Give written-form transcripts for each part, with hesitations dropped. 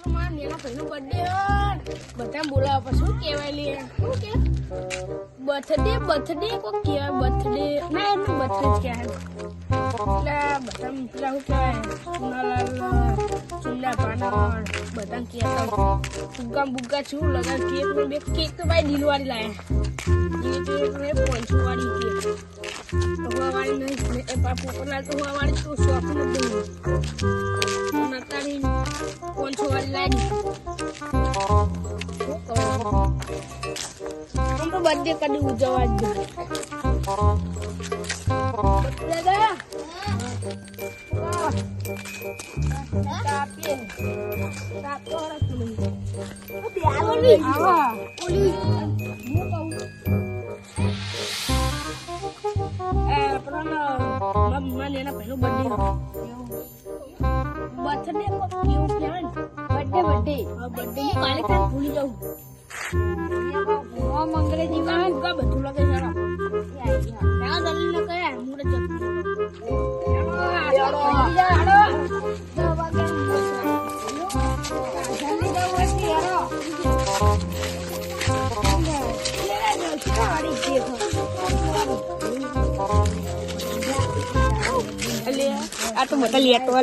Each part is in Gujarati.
નેનો ભાઈનો બર્થડે બધા બોલાવે પણ શું કહેવાય લે શું કે બર્થડે કોક કહેવાય બર્થડે ના એનું બર્થડે જ કહેવાય એટલે બધા પેલા શું કહેવાય સુનાલાલ ચુલ્લા પાના બધા કહેતા બુગ્ગા શું લગા કેક ને બે કેક તો ભાઈ દિલવાળી લાયા એ 500 વાળી કેક હવાવાળી નહીં એ પોપટલાલ તો હવાવાળી તો શોખ નથી નતારી 500 વાળી લાવી આમ તો બર્થડે કદી ઉજવવા જ દાદા એના પહેલો બર્થડે બર્થડે કેવું કહેવાય બર્થડે કાલે કાલે ભૂલી જાઉં અંગ્રેજી માં બધું લગે જલ્દી કયા મુરે આ તો બધા લેટવા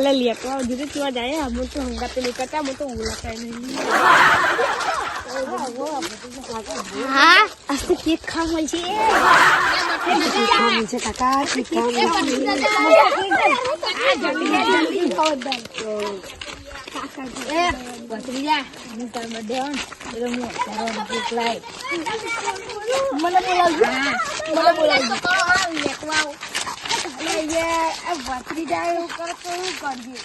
જુદે કેવા જાય હું તો હંગાતે નહીં કરતા હું તો ઓળખાય નહીં હા કેક ખાવા છે કાકા વાતરી જાય એવું કરે તો શું કરીએ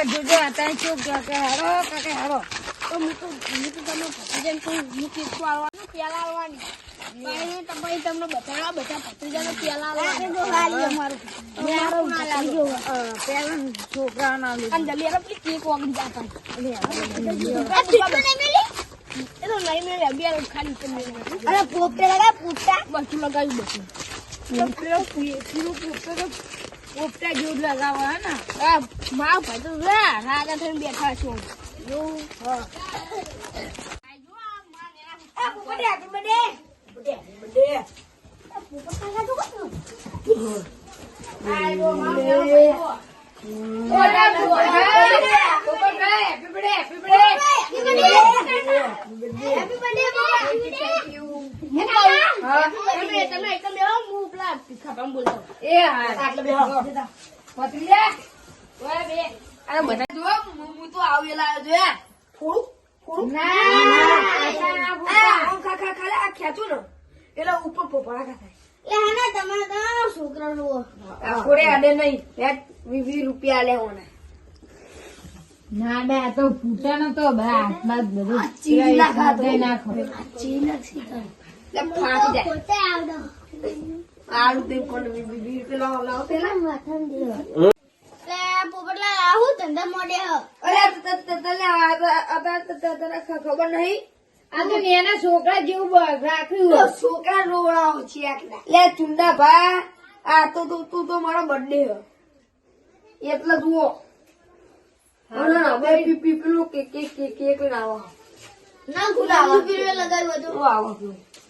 જોજો અત્યારે શું હારો કાકા હારો તો હું તો તમે ભત્રીજાને કહું હું કેક આવવાનું પેલા આવવાની તમે તમને બતાવવા બધા ભત્રીજાને પેલા આવવાનું પેલા છોકરા ના જલ્દી પેલી કેક વાગી જતા એ તો નહીં મેં અગિયાર ખાલી અરે પોપટે લગા પોપટા બધું લગાવ્યું બધું પોપટા જેવું લગાવવા ને મારા ભાઈ તો રાજા થઈને બેઠા છો ખેંચું ને એટલે ઉપર પોપડા ખાય છોકરા અડે નહીં 20 રૂપિયા લેવાના ના ના તો ફૂટા નો તો બધું નાખો ખબર નહીં આ તો એના છોકરા જેવું રાખ્યું છોકરા રોવાઓ છે લે ચુંડા ભા આ તો તું તો મારો બર્થડે એટલે જુઓ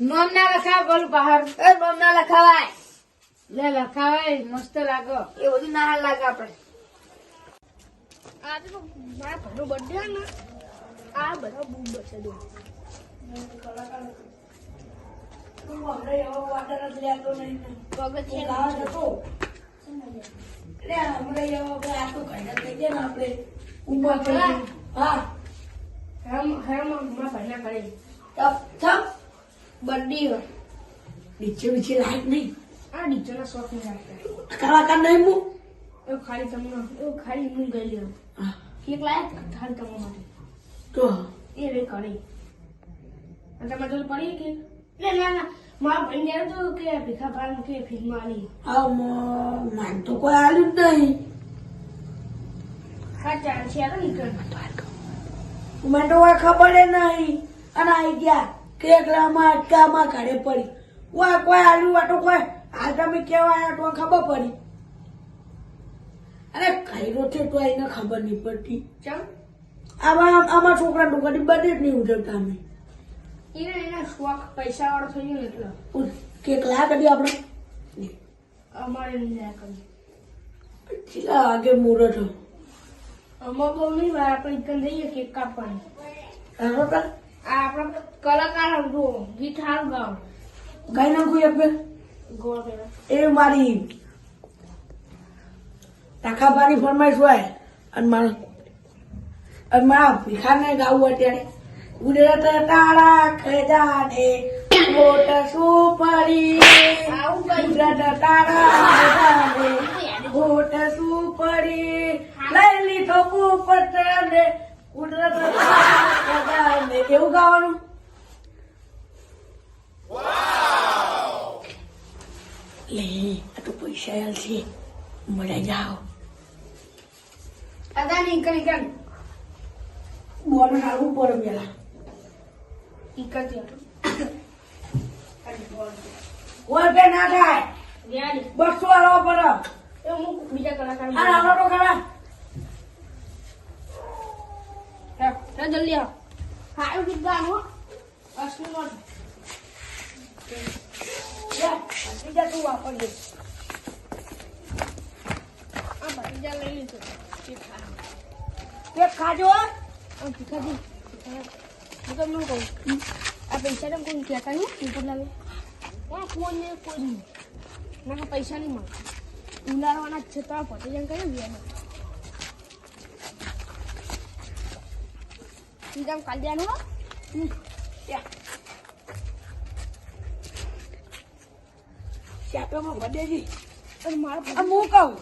નોમ ના લખાવ બોલ બહાર નોમ ના લખાવાય લે લખાવાય મસ્ત લાગો એ બધું ના લાગે આપડે આજે તો મારા ભાઈનો બર્થડે ને આ બધા બૂમ બચે દો નીચે લાઈટ નહીં આ નીચેના શોખ નહીં રાખતા કલાકાર નહીં હું એવું ખાલી તમને એવું ખાલી હું ગઈ લ્યો એક લાયા ખાલી તમારા માટે તો એ રે કરી અને તમારે જોડે પડી કે ના ના મારા ભાઈ ને તો કે ભીખા ભાઈ કે ફિલ્મ આલી હા માન તો કોઈ આલ્યું જ નહીં હા ચાલ છે આ નીકળ મને તો ખબર નહીં અને આવી ગયા કેકલામાં અટકામાં ઘરે પડી કોઈ આલ્યું વાટો કોઈ હાલ તમે કેવા આવ્યા તો ખબર પડી અરે બહેરો છે તો એને ખબર નહીં પડતી ચમ આમાં છોકરા છોકરાની બર્થડે જ નહીં ઉજવતા અમે એના શોખ પૈસા વાળો થઈ ગયો એટલે કેક લાયા કદી આપણે અમારે નહીં જાય કરી ચીલા આગે મુહૂર્ત અમાર બહુ નહીં ભાઈ આપણે ઇકન જઈએ કેક કાપવાની તારો કા આ આપણા કલાકાર જો ગીત હારું ગાવ ગાઈ નાખું આપણે ગોળ પેલા એ મારી ટાકાબાની ફરમાઈશ હોય અને મારા ભીખાને ગાવું અત્યારે ઉડત તારા ખજાને મોટ સુપરી આવું કઈ ઉડત તારા ખજાને મોટ સુપરી લઈ લીધો પોપટને ઉડત તારા ખજાને એવું ગાવાનું લે આ તો પૈસા આલશે મળે જાઓ અદા ની ઇકન બોલ સારું પડે પેલા ઇકન છે બોલ પે ના થાય ગયા 200 આલવા પડે એ હું બીજા કલાકાર આ આવડો તો ખરા હા જલ્દી આવ હારું ગીત ગાવાનું અસલી નો બીજા તું વાપરજે આ ભતીજા લઈ લીધું એક ખાજો ભીખાજી હું તમને કહું આ પૈસા તમે કોઈ કહેતા નહીં ઉપર લાવે કોઈને કોઈ નહીં ના પૈસા નહીં મળે ઉલારવાના જ છે તો આ ભતીજાને કઈ વ્યામાં બીજા કાઢ્યાનું હો શાપેમાં વધેજી અને મારો આ હું કહું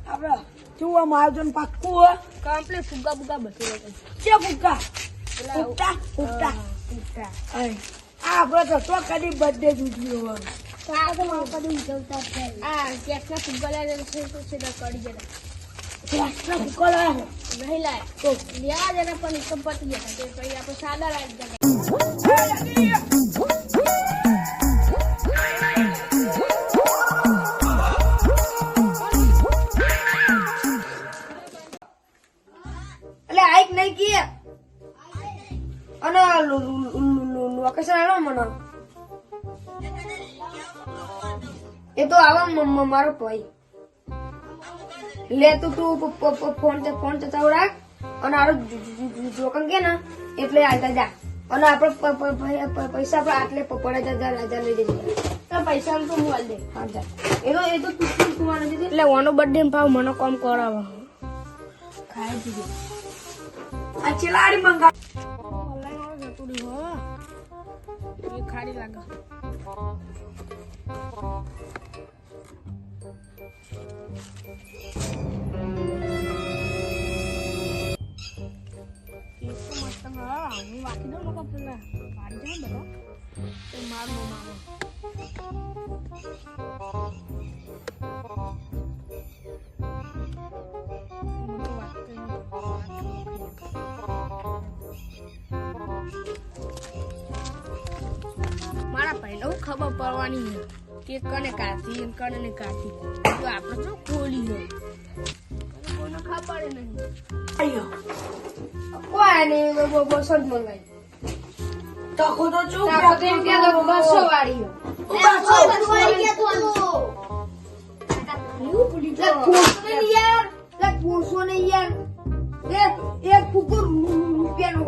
આપડે શું આમ આયોજન પાક્કું હોય કમ્પ્લીટ ફુગ્ગા બુગ્ગા બધી લોકો છે ફૂકા ફૂકતા ફૂકતા ફુગ્ગા આ આપડે તો તો કદી બર્થડે ઉજવી હોય સારું મારો કદી ઉજવતા છે આ કેકના ફુગ્ગા લાગે છે તો છે કરી જરા ફ્લેક્સના ફૂકા લાયા નહીં લાય તો લેવા જરા પણ એકદમ પતી ગયા તે પછી આપણે સાદા લાવી જરા એટલે આઈક નહીં કી અને લોકેશન આલો મને એ તો આવા મારો ભાઈ લે તું ફોન ચચાવ રાખ અને આરો જોકન કે ને એટલે આવતા જા અને આપણે પૈસા આપણે આટલે પડે હજાર લઈ દેજે પૈસા તો હું આલ દે હા જા એ તો તું મારે દીધી એટલે ઓનો બર્થડે ભાવ મને કામ કરાવો ખાઈ દીધી આ ચિલાડી મંગા ઓનલાઈન વાળો જતું રહ્યું હો એ ખાડી લાગે એક તો મસ્ત હા હું વાકી દઉં લોકો પેલા પાડી જાઉં બધા તો મારું મામો મારા ભાઈને હું ખબર પડવાની છે કે કને કાઢી અને કને કાઢી જો આપણે તો ખોલી હોય કોઈને ખબર નહીં આયો કોઈ નહીં બસો જ મંગાઈ તો ખુદ ચૂપ તાકો તો એમ કે 200 વાળી એક ફૂકો રૂપિયાનો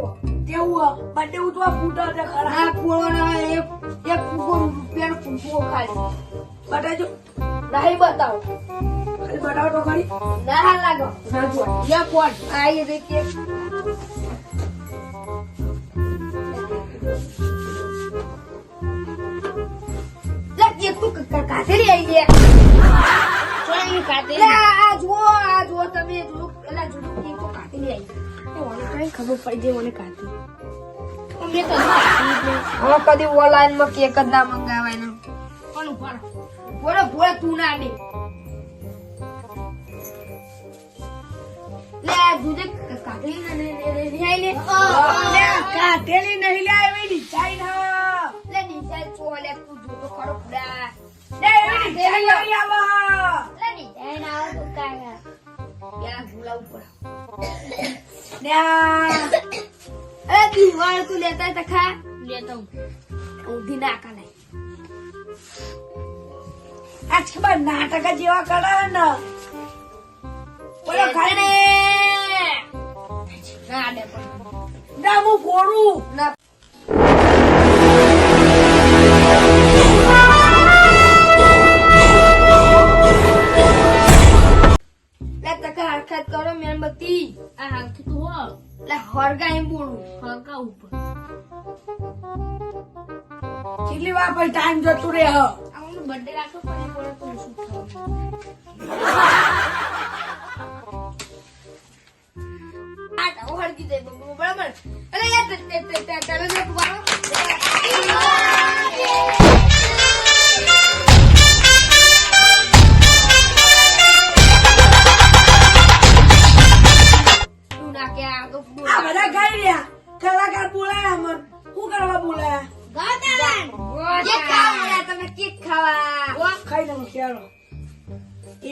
તેવું બર્થડે ઉજવા ફૂટા છે ખરા આ ફોડવાના એક ફૂકો રૂપિયાનો ફૂકો ખાલી બટાજો નહીં બતાવો ખાલી બટાવો તો ખરી ના લાગો ના જો યા કોણ આઈ દે કે લે તું કાતરી આઈ દે ચોઈ કાઢી લે આ જુઓ તમે જુઓ એલા જુઓ ઈ તો કાતરી આઈ મને કઈ ખબર પડી જાય મને કાઢી મેં તો કાઢી હવે કદી ઓનલાઈન માં કેક જ ના મંગાવાય ને પણ ઉપર ભોળે તું ના દે લે આ દૂધે કાતરી ને આઈ લે કાટેલી નહીં લે એવી ડિઝાઇન હા લે નીચે ચોલે તું જોતો ખરો પુડા લે એવી ડિઝાઇન નહીં આવા લે નીચે ના આવ તો કાયા જવું પડે લ્યા. એ દિવાળ તું લેતા હોય તો ખા લેતો હું. ઊંધી ના કાલે આજ ખબર નાટક જેવા કરે ને બોલો ખાઈને ના દે પણ ના હું ફોડું ના લે તકા હરખત કરો મીણબત્તી આ હાલથી તું હો લે હરગા એમ બોલું હલકા ઉપર કેટલી વાર પછી ટાઈમ જતો રે હ આનો બર્થડે રાખો પણ પડે તો શું થવાનું આ હરગી જાય બરાબર અરે યાર તને જે બારો તું ના કે આ તો આ બધા ખાઈ રહ્યા કલાકાર બોલાયા મન શું કરવા બોલાયા કેક ખાવા તમે કેક ખાવા ખાઈ લઉં ચાલો એ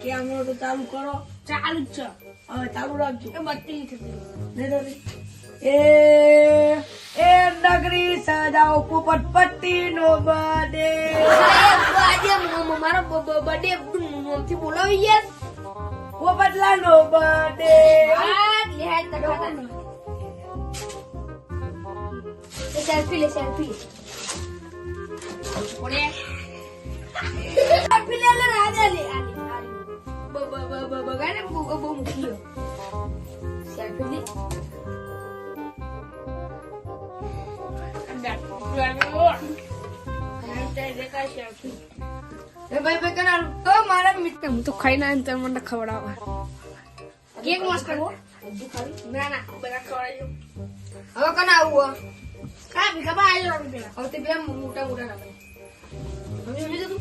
કેમેરો તો ચાલુ કરો ચાલુ જ છે હવે ચાલુ રાખજો એ બત્તી થતી નહીં થતી? એ નગરી સજાઓ પોપટ પટ્ટી નો બર્થડે આજે મારો બર્થડે થી બોલાવી યાર પોપટલા નો બર્થડે સેલ્ફી લે સેલ્ફી પડે સેલ્ફી લે રાજા લે બગાને બહુ મૂકી સેલ્ફી લે ભાઈ કના તો મારા મિત્ર હું તો ખાઈ ના તો મને ખવડાવવા કેક મસ્ત કરવો ના ના બધા ખવડાવી હવે કના આવું કા ભીખા બા આવી રહ્યો પેલા હવે તે બે મોટા મોટા રાખે સમજી તું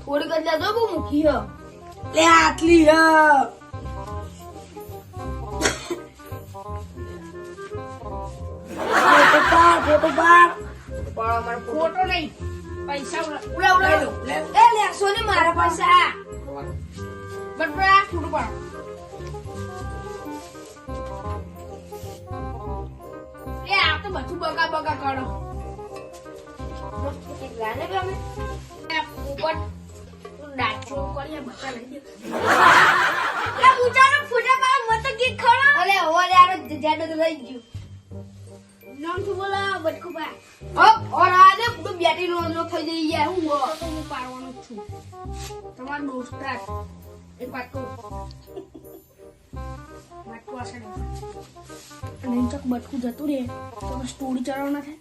થોડી કદા તો બહુ મૂકી હો લે આટલી હ ફોટો પાડ પણ અમારો ફોટો નહીં પૈસા ઉડા ઉડા લે. એ લે સોની મારા પૈસા બટરા ફોટો પાડો એ આ તો બધું બગા બગા કરો લાને બે અમે ઉપર નાચો કરીએ બધા લઈ દે એ મુજાનો ફૂટા પર મત કેક ખરો ઓલે ઓલે આરો જાડો તો લઈ ગયો નામ શું બોલા બટકુ બા હપ ઓર આને તો બેટી નો થઈ જઈ યાર હું હો તો હું પાડવાનો જ છું તમારો દોસ્તાર એક વાત કહું બટકુ હશે ને અને એમ ચોક બટકુ જતું રહે તો સ્ટોરી ચડાવવાના થાય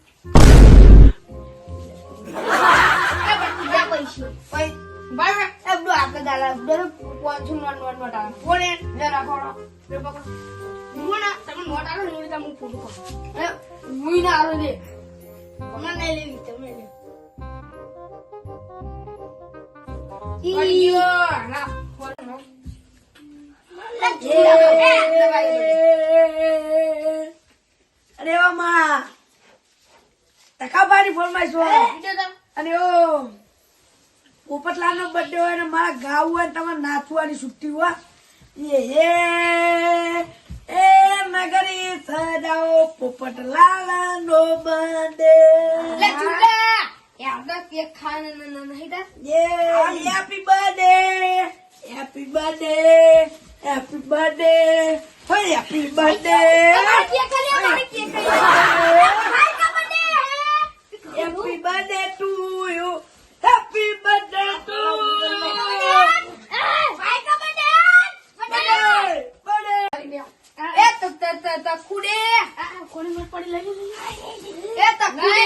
એ બટુ જા પૈસા પૈ બાય એ બડો આકે દાલા બડો 500 નોટ આ ફોને ને રાખોડો બે પકડો મોના તમે નોટ આલો ને ઓલી તમે ફોટો પાડો એ મુઈ ના આરો દે મને નહીં લેવી તમે લે ઈ અડિયો ના ફોટો અરે ઓ માં તકાબાની ફોનમાં છો અને ઓ પોપટલાલ નો બર્થડે હોય ને મારા ગાવું હોય ને તમારે નાચવાની છુટ્ટી હોય એ નગરી સજાઓ પોપટલાલ નો બર્થડે લે ચૂડા એ આપડા કેક ખાને નહીં તા happy birthday happy birthday happy birthday happy birthday અમાર કેક ખાલી અમાર કેક ખાલી ભાઈ કા birthday happy birthday to you happy birthday to ભાઈ કા બર્થડે એ તો ખુડે કોની નોટ પડી લઈ એ તો ખુડે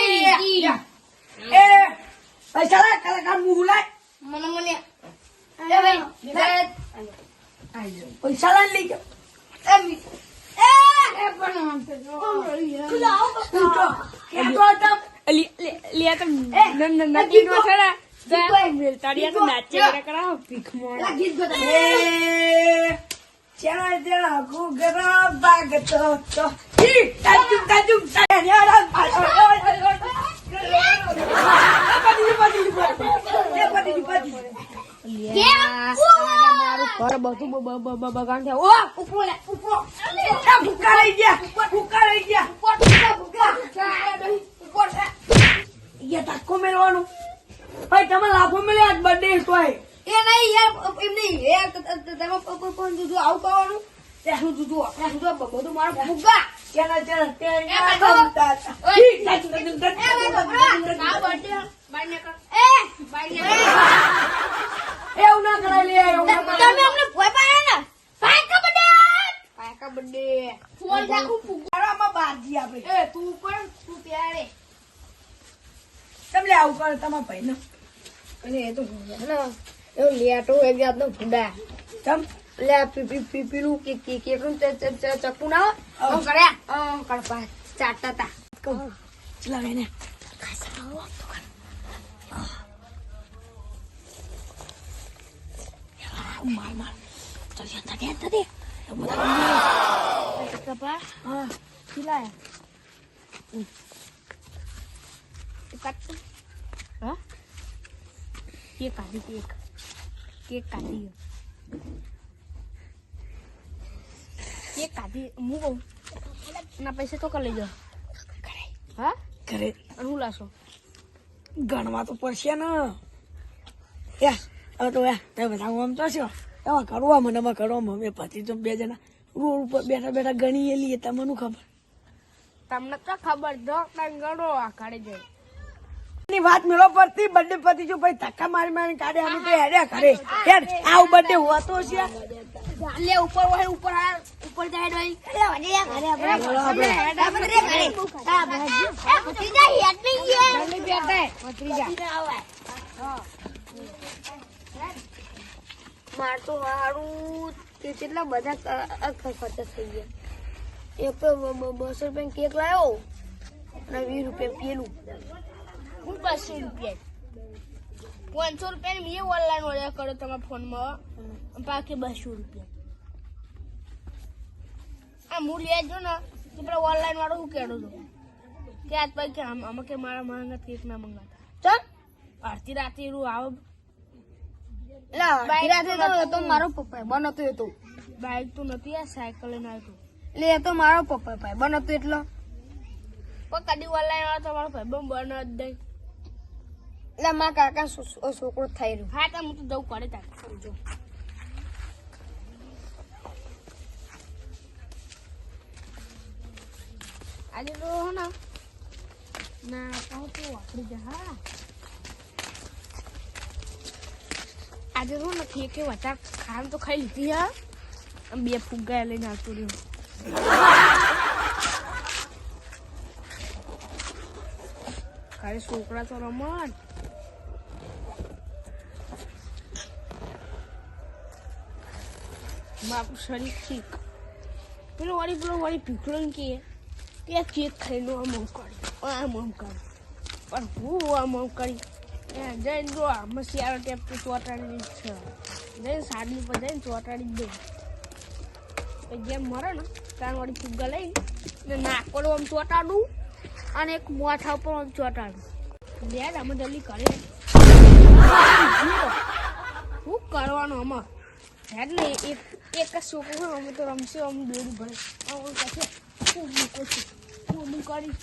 એ પૈસા લા કલાકાર મું લાય મને મને એ ભાઈ પૈસા લા લઈ જાઓ એ પણ ખુલાઓ ઉઠો કે તો लिया तो नदी नो थरा तारिया तो नाचे करा भीख मोड़ ગીત ગો ચેલા ચેલા ગુગરા બાગતો તો ઈ તાજુ તાજુ તાજુ મારું ઘર બધું બગાડ થયા. ઓ ઉપરો લે ઉપરો. એ ભૂકા રહી ગયા ભૂકા રહી ગયા યા ધક્કો મેળવાનું ભાઈ તમે લાભો મળ્યા આજ બર્થડે તોય એ નહીં યાર એમ નહીં યાર તમે પણ જુદું આવું કરવાનું શું જુદું બધું મારું ફુગ્ગા ચાલો ચાલો એવું ના કરાય લે એવું ના કરાય. તમે અમને ભોય પાડ્યા ને પાયકા બર્થડે ફોન રાખું ફુગ્ગા આમાં બાજી આપે એ તું પણ તું ત્યારે તમને આવું કરે તમારા ભાઈ ને અને એ તો એવું લેટો એક જાતનો ફુડા તમ લે પીલું કેટલું ચક્કુ ના આમ કર્યા આમ કડપા ચાટતા તા ચલાવે ને માર માર ચાલ યાર દે કપા હા ખીલાય કાટ હા કેક કાઢી કેક કાઢી હું કહું ના પૈસા તો કરી લેજો હા ઘરે અને હું લાશો ગણવા તો પડશે ને યા હવે તો યા તમે બધા આમ તો છો એમાં કરવા મને એમાં કરવામાં મેં પતિ તો 2 જણા રોડ ઉપર બેઠા બેઠા ગણી એલી તમને ખબર તમને તો ખબર જો કઈ ગણો આ કાઢી જાય ની વાત મેળો પડતી બર્થડે પતિ જો ભાઈ ધક્કા મારી મારી કાઢે અમે તો હેડ્યા ઘરે હેડ આવું બર્થડે હોતો છે લે ઉપર હોય ઉપર જાય ભાઈ માર તો હારું કેટલા બધા ખર્ચા થઈ ગયા એક તો 200 રૂપિયા કેક લાવ્યો અને 20 રૂપિયા પેલું હું 200 રૂપિયા 500 રૂપિયા મેં ઓનલાઈન ઓર્ડર કર્યો તમારા ફોનમાં બાકી 200 રૂપિયા આ હું લેજો ને તો પેલા ઓનલાઈન વાળો શું કહેતો હતો કે આજ પછી આમાં કે મારા માંગા કેક ના મંગાતા ચાલ અડધી રાતે એવું આવે તો મારો પપ્પા બન હતો એ તો બાઈક તો નથી આ સાયકલ લઈને આવ્યો એટલે એ તો મારો પપ્પા ભાઈ બન હતો એટલો પણ કદી ઓનલાઈન વાળો તમારો ભાઈ બન બન જ દઈ એટલે મારા કાકા છોકરો થઈ રહ્યો હા તો હું તો જવું પડે તાર સમજો આજે તો ના કહું તો વાપરી જા હા આજે તો નથી કે વધારે ખાવાનું તો ખાઈ લીધી હા આમ 2 ફુગ્ગા લઈને આવતો રહ્યો કાલે છોકરા તો રમણ બાપુ શરીર ઠીક પેલો વાળી પીકલો કે કેક ખાઈને આમ કરી પણ હું આમ કરી જઈને જો આમાં શિયાળો ટેપ તો ચોટાડી છે જઈને સાડી પર જઈને ચોટાડી જ દઉં જેમ મરે ને કાન વાળી ફુગ્ગા લઈને નાકોડું આમ ચોટાડું અને એક મોથા ઉપર આમ ચોટાડું બે આમાં જલ્દી કરે શું કરવાનું આમાં એટલે એક જ છોકરો અમે તો રમશે અમ દોરી ભરે હું મૂકો છું હું કરીશ